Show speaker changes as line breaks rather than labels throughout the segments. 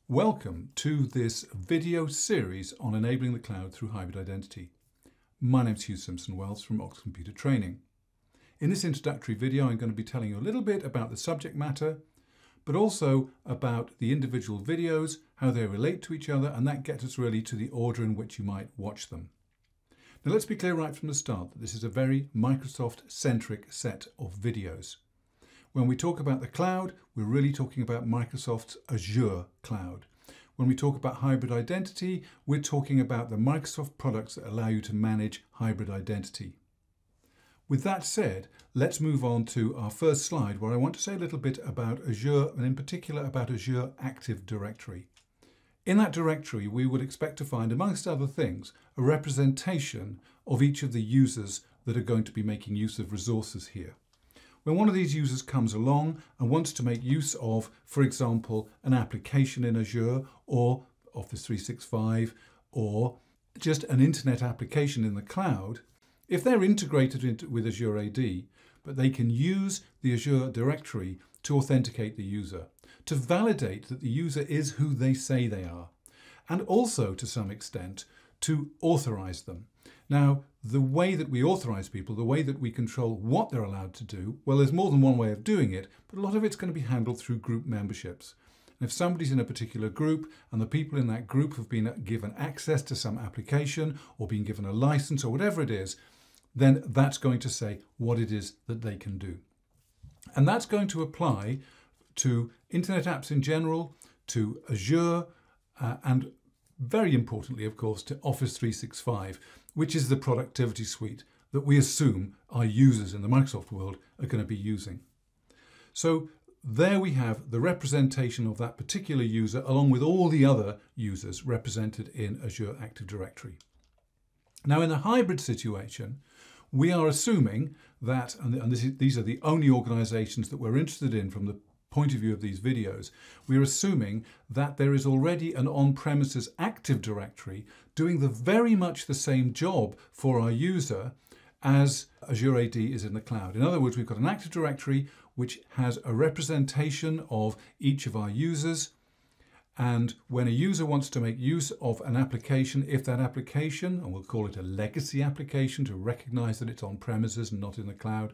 Welcome to this video series on enabling the cloud through hybrid identity. My name is Hugh Simpson-Wells from Oxford Computer Training. In this introductory video, I'm going to be telling you a little bit about the subject matter, but also about the individual videos, how they relate to each other, and that gets us really to the order in which you might watch them. Now let's be clear right from the start that this is a very Microsoft-centric set of videos. When we talk about the cloud, we're really talking about Microsoft's Azure cloud. When we talk about hybrid identity, we're talking about the Microsoft products that allow you to manage hybrid identity. With that said, let's move on to our first slide where I want to say a little bit about Azure and in particular about Azure Active Directory. In that directory, we would expect to find, amongst other things, a representation of each of the users that are going to be making use of resources here. When one of these users comes along and wants to make use of, for example, an application in Azure or Office 365 or just an internet application in the cloud, if they're integrated with Azure AD, but they can use the Azure directory to authenticate the user, to validate that the user is who they say they are, and also to some extent to authorize them. Now, the way that we authorize people, the way that we control what they're allowed to do, well, there's more than one way of doing it, but a lot of it's going to be handled through group memberships. And if somebody's in a particular group and the people in that group have been given access to some application or been given a license or whatever it is, then that's going to say what it is that they can do. And that's going to apply to Internet apps in general, to Azure, and very importantly, of course, to Office 365, which is the productivity suite that we assume our users in the Microsoft world are going to be using. So there we have the representation of that particular user along with all the other users represented in Azure Active Directory. Now in the hybrid situation, we are assuming that, and these are the only organizations that we're interested in from the point of view of these videos, we're assuming that there is already an on-premises Active Directory doing very much the same job for our user as Azure AD is in the cloud. In other words, we've got an Active Directory which has a representation of each of our users, and when a user wants to make use of an application, if that application, and we'll call it a legacy application to recognize that it's on premises and not in the cloud,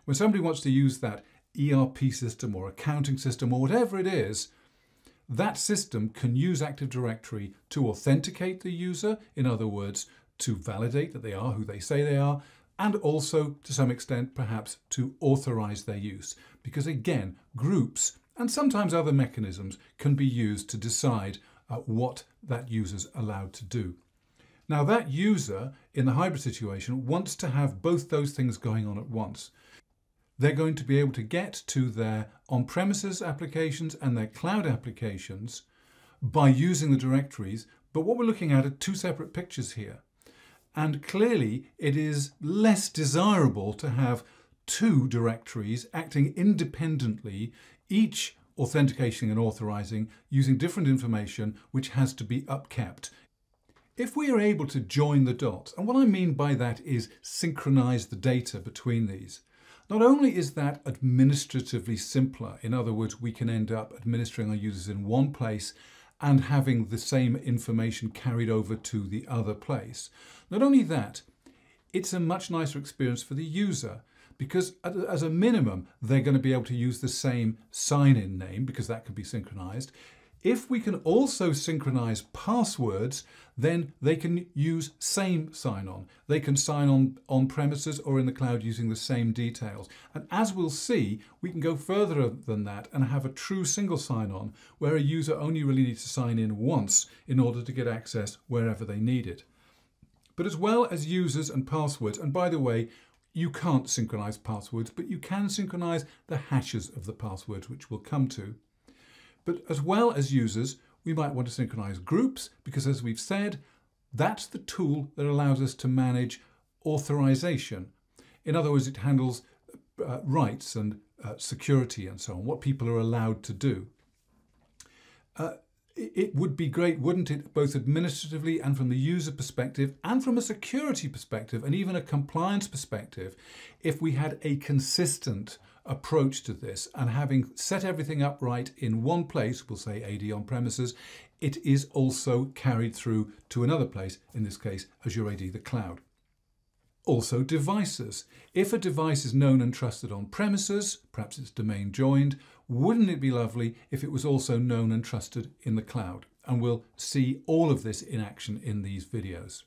when somebody wants to use that ERP system or accounting system or whatever it is, that system can use Active Directory to authenticate the user, in other words, to validate that they are who they say they are, and also to some extent perhaps to authorize their use. Because again, groups and sometimes other mechanisms can be used to decide what that user's allowed to do. Now that user in the hybrid situation wants to have both those things going on at once. They're going to be able to get to their on-premises applications and their cloud applications by using the directories, but what we're looking at are two separate pictures here. And clearly it is less desirable to have two directories acting independently, each authenticating and authorizing using different information which has to be upkept. If we are able to join the dots, and what I mean by that is synchronize the data between these, not only is that administratively simpler, in other words, we can end up administering our users in one place and having the same information carried over to the other place. Not only that, it's a much nicer experience for the user because as a minimum, they're going to be able to use the same sign-in name because that can be synchronized. If we can also synchronize passwords, then they can use same sign-on. They can sign on premises or in the cloud using the same details. And as we'll see, we can go further than that and have a true single sign-on where a user only really needs to sign in once in order to get access wherever they need it. But as well as users and passwords, and by the way, you can't synchronize passwords, but you can synchronize the hashes of the passwords, which we'll come to. But as well as users, we might want to synchronize groups because, as we've said, that's the tool that allows us to manage authorization. In other words, it handles rights and security and so on, what people are allowed to do. It would be great, wouldn't it, both administratively and from the user perspective and from a security perspective and even a compliance perspective, if we had a consistent approach to this, and having set everything up right in one place, we'll say AD on premises, it is also carried through to another place, in this case Azure AD, the cloud. Also devices. If a device is known and trusted on premises, perhaps it's domain joined, wouldn't it be lovely if it was also known and trusted in the cloud? And we'll see all of this in action in these videos.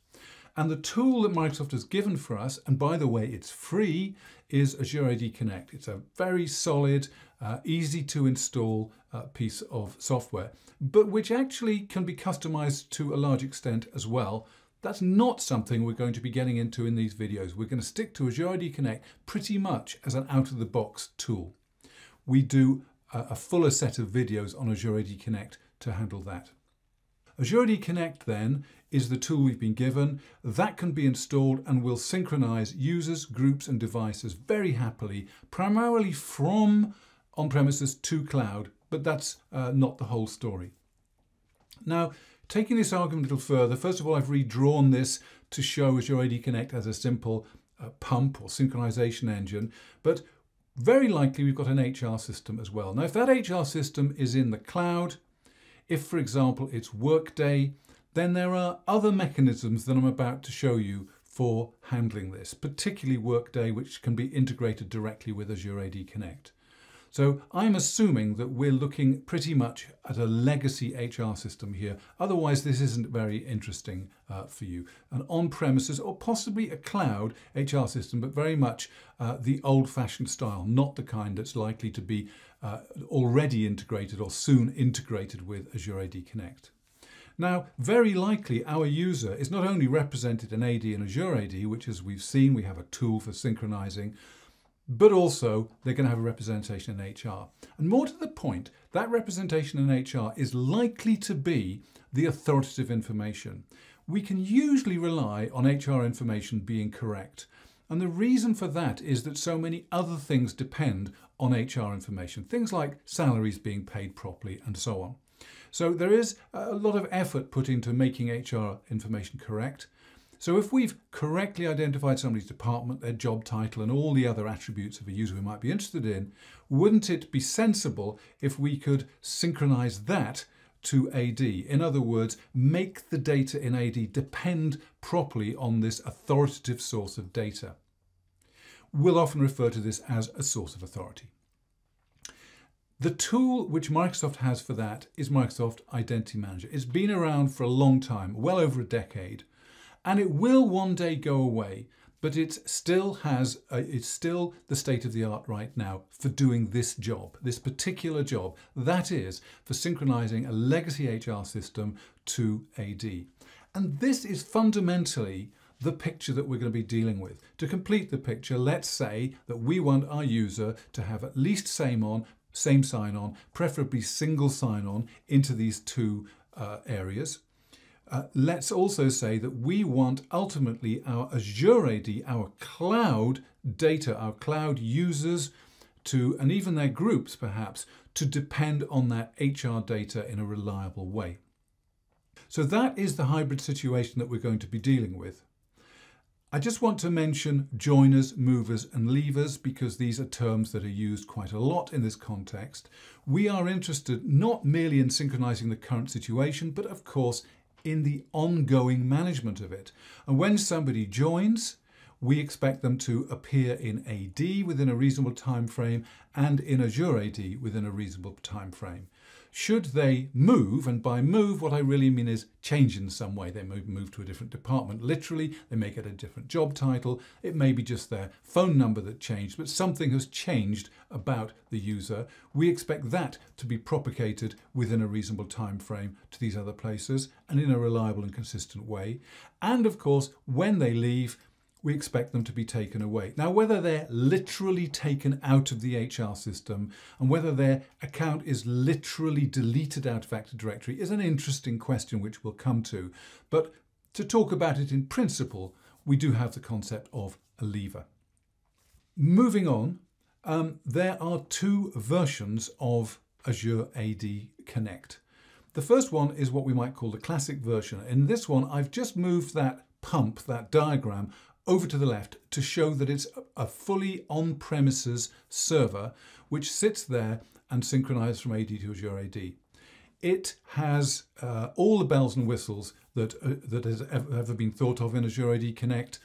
And the tool that Microsoft has given for us, and by the way, it's free, is Azure AD Connect. It's a very solid, easy to install piece of software, but which actually can be customized to a large extent as well. That's not something we're going to be getting into in these videos. We're going to stick to Azure AD Connect pretty much as an out-of-the-box tool. We do a fuller set of videos on Azure AD Connect to handle that. Azure AD Connect then is the tool we've been given. That can be installed and will synchronize users, groups and devices very happily, primarily from on-premises to cloud, but that's not the whole story. Now, taking this argument a little further, first of all, I've redrawn this to show Azure AD Connect as a simple pump or synchronization engine, but very likely we've got an HR system as well. Now, if that HR system is in the cloud, if, for example, it's Workday, then there are other mechanisms that I'm about to show you for handling this, particularly Workday, which can be integrated directly with Azure AD Connect. So I'm assuming that we're looking pretty much at a legacy HR system here. Otherwise, this isn't very interesting for you. An on-premises or possibly a cloud HR system, but very much the old-fashioned style, not the kind that's likely to be already integrated or soon integrated with Azure AD Connect. Now, very likely our user is not only represented in AD and Azure AD, which as we've seen, we have a tool for synchronizing, but also they're going to have a representation in HR. And more to the point, that representation in HR is likely to be the authoritative information. We can usually rely on HR information being correct. And the reason for that is that so many other things depend on HR information, things like salaries being paid properly and so on. So there is a lot of effort put into making HR information correct. So if we've correctly identified somebody's department, their job title, and all the other attributes of a user we might be interested in, wouldn't it be sensible if we could synchronize that to AD? In other words, make the data in AD depend properly on this authoritative source of data. We'll often refer to this as a source of authority. The tool which Microsoft has for that is Microsoft Identity Manager. It's been around for a long time, well over a decade. And it will one day go away, but it's still the state of the art right now for doing this job, this particular job. That is for synchronizing a legacy HR system to AD. And this is fundamentally the picture that we're going to be dealing with. To complete the picture, let's say that we want our user to have at least same sign-on, preferably single sign-on into these two areas. Let's also say that we want ultimately our Azure AD, our cloud data, our cloud users and even their groups perhaps, to depend on that HR data in a reliable way. So that is the hybrid situation that we're going to be dealing with. I just want to mention joiners, movers and leavers because these are terms that are used quite a lot in this context. We are interested not merely in synchronizing the current situation, but of course in the ongoing management of it. And when somebody joins, we expect them to appear in AD within a reasonable time frame and in Azure AD within a reasonable time frame. Should they move, and by move what I really mean is change in some way, they move to a different department, literally, they may get a different job title, it may be just their phone number that changed, but something has changed about the user. We expect that to be propagated within a reasonable time frame to these other places and in a reliable and consistent way. And of course, when they leave, we expect them to be taken away. Now, whether they're literally taken out of the HR system and whether their account is literally deleted out of Active Directory is an interesting question which we'll come to. But to talk about it in principle, we do have the concept of a leaver. Moving on, there are two versions of Azure AD Connect. The first one is what we might call the classic version. In this one, I've just moved that pump, that diagram, over to the left to show that it's a fully on-premises server which sits there and synchronizes from AD to Azure AD. It has all the bells and whistles that has ever been thought of in Azure AD Connect,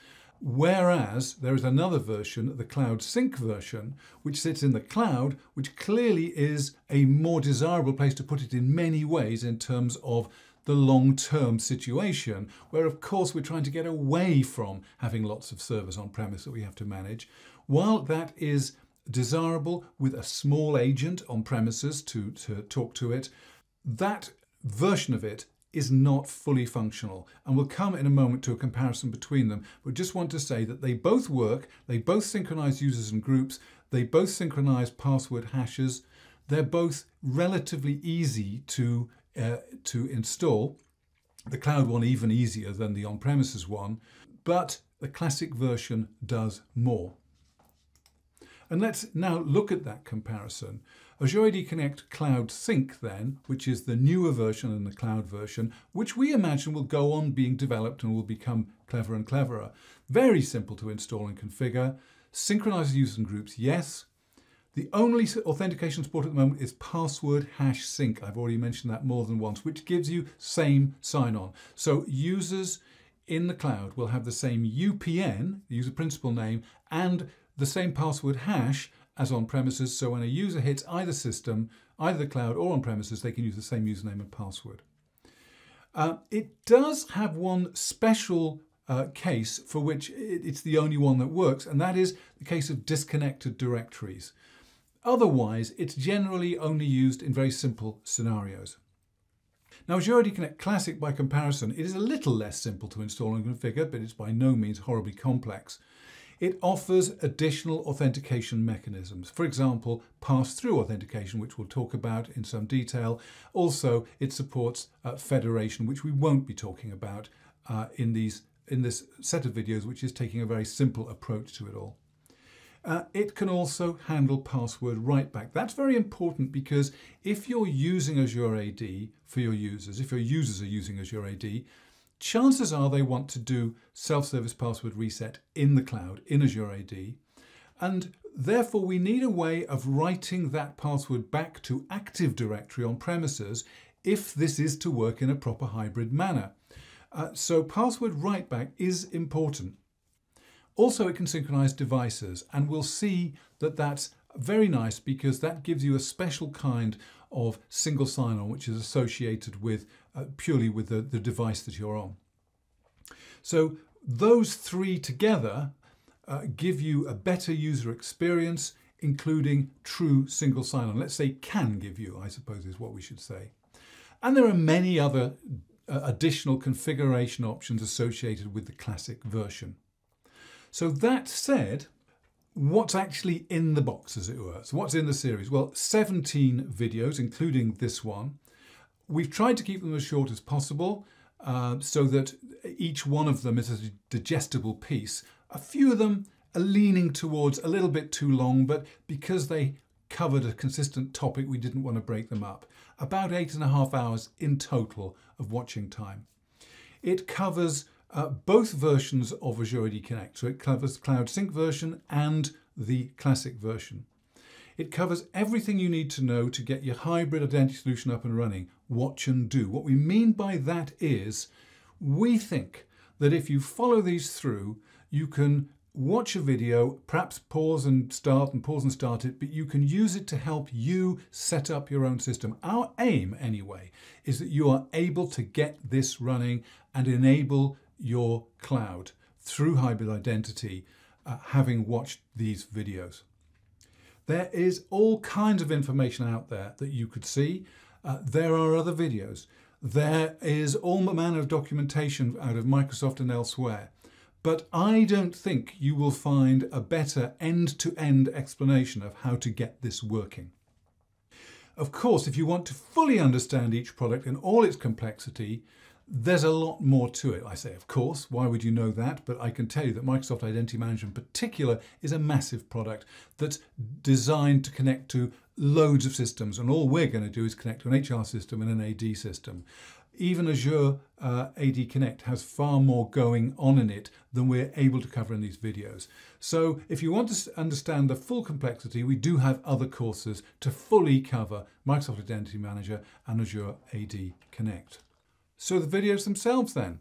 whereas there is another version, the Cloud Sync version, which sits in the cloud, which clearly is a more desirable place to put it in many ways in terms of the long-term situation, where of course we're trying to get away from having lots of servers on premise that we have to manage. While that is desirable with a small agent on premises to talk to it, that version of it is not fully functional, and we'll come in a moment to a comparison between them, but just want to say that they both work, they both synchronize users and groups, they both synchronize password hashes, they're both relatively easy to install, the cloud one even easier than the on-premises one, but the classic version does more. And let's now look at that comparison. Azure AD Connect Cloud Sync then, which is the newer version than the cloud version, which we imagine will go on being developed and will become cleverer and cleverer. Very simple to install and configure. Synchronizes users and groups, yes. The only authentication support at the moment is password hash sync. I've already mentioned that more than once, which gives you same sign-on. So users in the cloud will have the same UPN, user principal name, and the same password hash as on premises. So when a user hits either system, either the cloud or on premises, they can use the same username and password. It does have one special case for which it's the only one that works, and that is the case of disconnected directories. Otherwise, it's generally only used in very simple scenarios. Now, Azure AD Connect Classic, by comparison, it is a little less simple to install and configure, but it's by no means horribly complex. It offers additional authentication mechanisms. For example, pass-through authentication, which we'll talk about in some detail. Also, it supports federation, which we won't be talking about in this set of videos, which is taking a very simple approach to it all. It can also handle password write-back. That's very important because if you're using Azure AD for your users, if your users are using Azure AD, chances are they want to do self-service password reset in the cloud, in Azure AD, and therefore we need a way of writing that password back to Active Directory on premises if this is to work in a proper hybrid manner. So password write-back is important. Also, it can synchronize devices, and we'll see that that's very nice because that gives you a special kind of single sign-on which is associated with purely with the device that you're on. So those three together give you a better user experience, including true single sign-on. Let's say can give you, I suppose is what we should say. And there are many other additional configuration options associated with the classic version. So that said, what's actually in the box, as it were? So what's in the series? Well, 17 videos, including this one. We've tried to keep them as short as possible so that each one of them is a digestible piece. A few of them are leaning towards a little bit too long, but because they covered a consistent topic, we didn't want to break them up. About 8.5 hours in total of watching time. It covers both versions of Azure AD Connect. So it covers the Cloud Sync version and the Classic version. It covers everything you need to know to get your hybrid identity solution up and running. Watch and do. What we mean by that is we think that if you follow these through, you can watch a video, perhaps pause and start it, but you can use it to help you set up your own system. Our aim, anyway, is that you are able to get this running and enable your cloud through hybrid identity, having watched these videos. There is all kinds of information out there that you could see. There are other videos. There is all manner of documentation out of Microsoft and elsewhere. But I don't think you will find a better end-to-end explanation of how to get this working. Of course, if you want to fully understand each product in all its complexity, There's a lot more to it. I say, of course, why would you know that? But I can tell you that Microsoft Identity Manager in particular is a massive product that's designed to connect to loads of systems. And all we're going to do is connect to an HR system and an AD system. Even Azure AD Connect has far more going on in it than we're able to cover in these videos. So if you want to understand the full complexity, we do have other courses to fully cover Microsoft Identity Manager and Azure AD Connect. So the videos themselves then.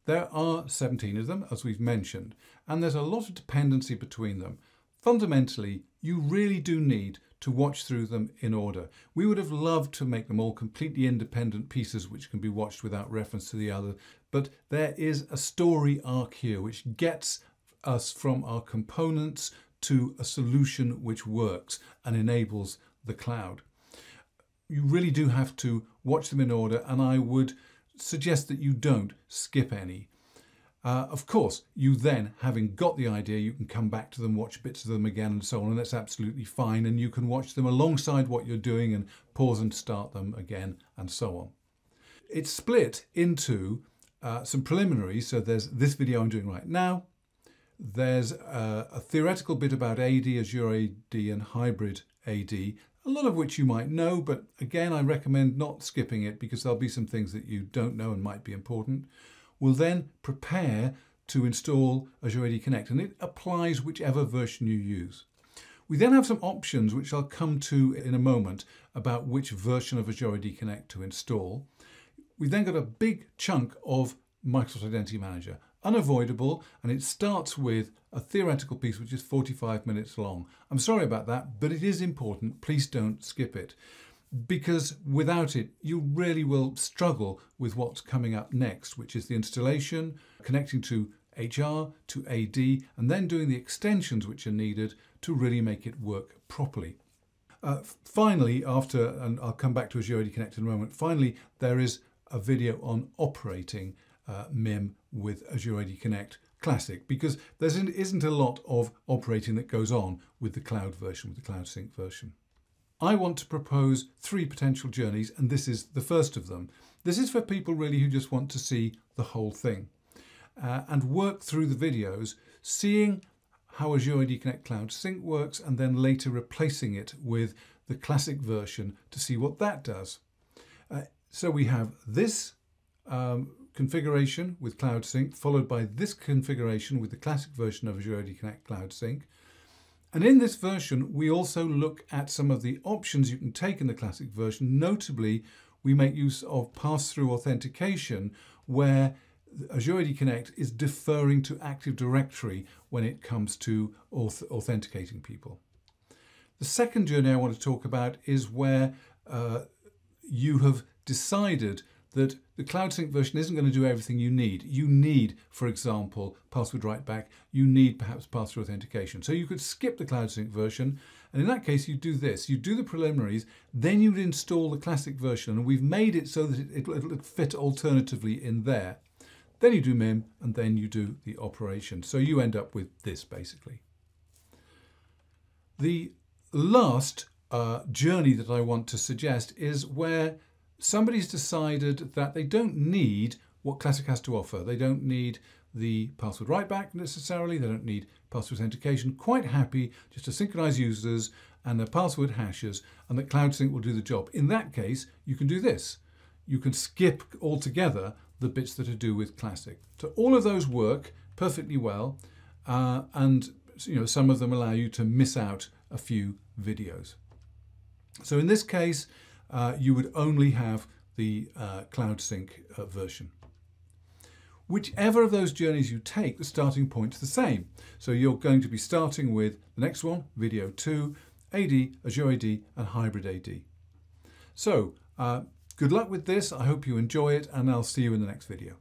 There are 17 of them, as we've mentioned, and there's a lot of dependency between them. Fundamentally, you really do need to watch through them in order. We would have loved to make them all completely independent pieces which can be watched without reference to the other, but there is a story arc here which gets us from our components to a solution which works and enables the cloud. You really do have to watch them in order, and I would suggest that you don't skip any. Of course, you then, having got the idea, you can come back to them, watch bits of them again and so on, and that's absolutely fine. And you can watch them alongside what you're doing and pause and start them again and so on. It's split into some preliminaries. So there's this video I'm doing right now. There's a theoretical bit about AD, Azure AD and hybrid AD, a lot of which you might know, but again, I recommend not skipping it because there'll be some things that you don't know and might be important. We'll then prepare to install Azure AD Connect, and it applies whichever version you use. We then have some options which I'll come to in a moment about which version of Azure AD Connect to install. We've then got a big chunk of Microsoft Identity Manager, unavoidable, and it starts with a theoretical piece which is 45 minutes long. I'm sorry about that, but it is important. Please don't skip it, because without it, you really will struggle with what's coming up next, which is the installation, connecting to HR, to AD, and then doing the extensions which are needed to really make it work properly. Finally, and I'll come back to Azure AD Connect in a moment, finally, there is a video on operating MIM with Azure AD Connect Classic, because there isn't a lot of operating that goes on with the cloud version, with the Cloud Sync version. I want to propose 3 potential journeys, and this is the first of them. This is for people really who just want to see the whole thing and work through the videos, seeing how Azure AD Connect Cloud Sync works, and then later replacing it with the classic version to see what that does. So we have this configuration with Cloud Sync, followed by this configuration with the classic version of Azure AD Connect Cloud Sync. And in this version, we also look at some of the options you can take in the classic version. Notably, we make use of pass-through authentication, where Azure AD Connect is deferring to Active Directory when it comes to authenticating people. The second journey I want to talk about is where you have decided that the Cloud Sync version isn't going to do everything you need. You need, for example, password write-back. You need perhaps pass-through authentication. So you could skip the Cloud Sync version, and in that case, you do this. You do the preliminaries, then you'd install the classic version, and we've made it so that it'll fit alternatively in there. Then you do MIM, and then you do the operation. So you end up with this, basically. The last journey that I want to suggest is where somebody's decided that they don't need what Classic has to offer. They don't need the password write-back necessarily. They don't need password authentication. Quite happy just to synchronize users and their password hashes, and that Cloud Sync will do the job. In that case, you can do this. You can skip altogether the bits that are to do with Classic. So all of those work perfectly well, and some of them allow you to miss out a few videos. So in this case, you would only have the Cloud Sync version. Whichever of those journeys you take, the starting point's the same. So you're going to be starting with the next one, video 2, AD, Azure AD, and hybrid AD. So good luck with this. I hope you enjoy it, and I'll see you in the next video.